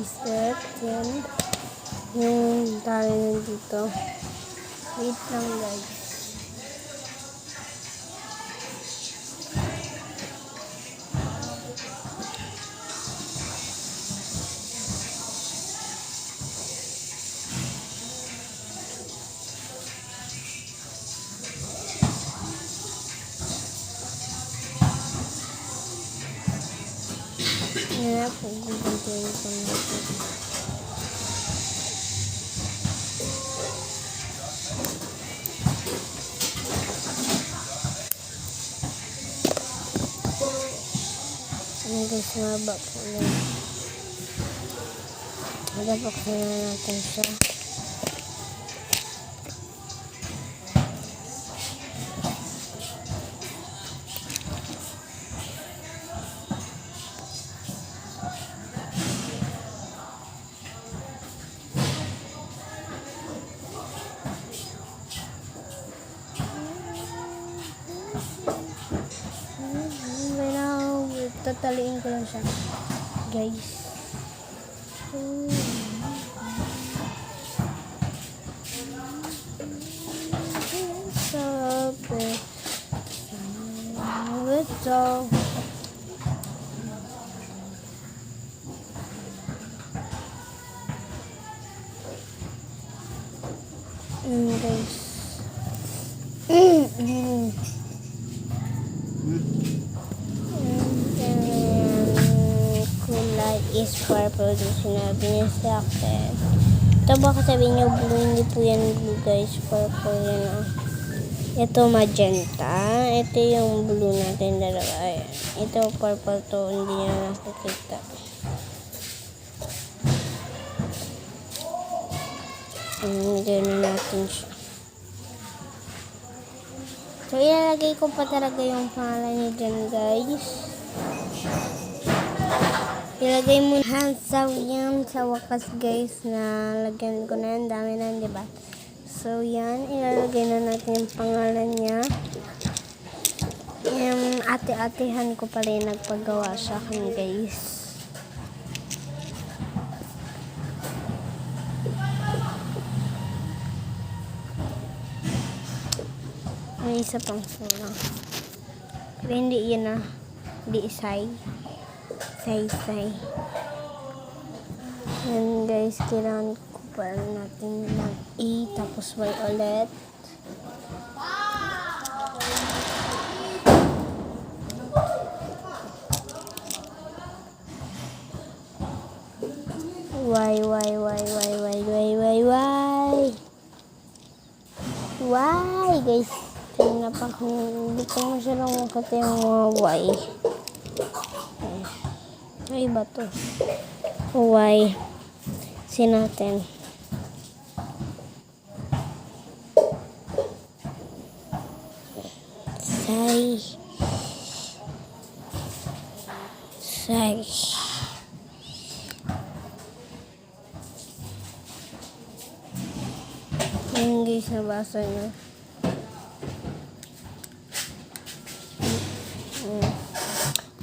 guys. At yan. Yung tali nandito. Wait lang guys. Yan po, guguntuin ko natin. Ayan guys, maba po lang. Magapaksin na natin siya. Tataliin ko lang siya guys. Guys. Kulay is purple din sinabi niya sa akin. Ito baka sabihin niyo blue, hindi po yan blue guys, purple yan. Ito magenta, ito yung blue natin dalawa. Ito purple to, hindi niya nakikita. Gano'n natin siya. So ilalagay ko pa talaga yung pangalan niya dyan guys. Ilagay mo hansaw yan sa wakas guys, na lagyan ko na yan, dami na diba? So yan, ilalagay na natin yung pangalan niya. Yung ate-atehan ko pala yung nagpagawa sa akin guys. May isa pang sulang. Pero hindi yun na, hindi isay. Say. And guys, kailangan ko pa natin mag-A tapos Y ulit. Y guys, tingnan pa kung hindi ko masyadong makita yung mga Y. Ay ba to? Y. Sin natin. Say. Yung guys, nabasa nyo.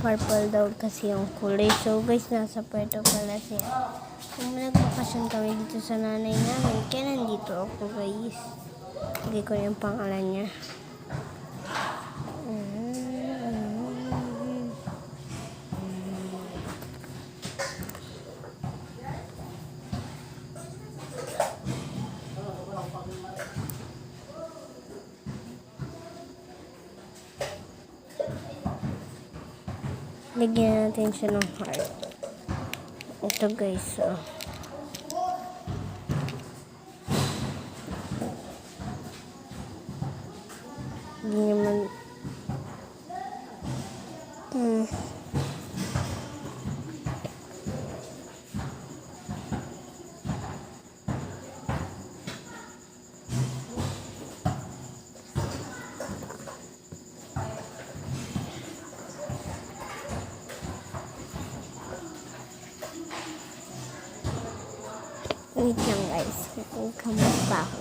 Purple daw kasi yung kulay. So guys, nasa Puerto pala siya. Kung nagbakasyon kami dito sa nanay namin, kaya nandito ako guys. Lagay ko yung pangalan niya. Lagyan natin siya ng heart. Ito guys, oh. Hindi naman wait lang guys, kamot pa ako.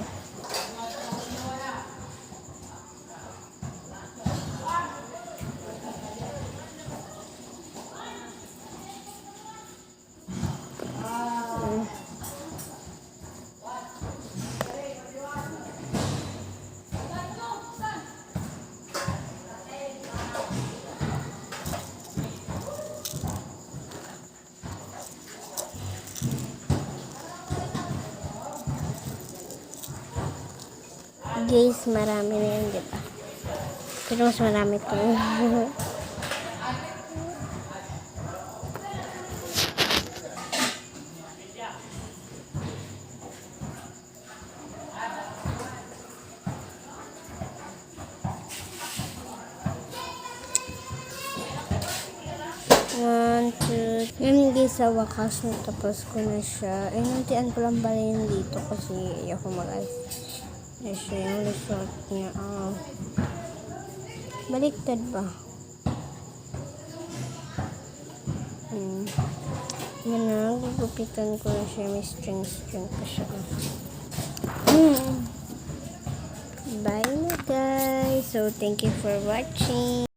Guys, marami na yun, diba? Pero mas marami ito. 1, 2. Yan guys, sa wakas natapos ko na siya. Ay, nantian ko lang pala yung dito kasi ayoko mag-ayos. Na siya yung result niya. Baliktad ba? Yan na, gugupitan ko na siya. May string pa siya. Bye na guys. So, thank you for watching.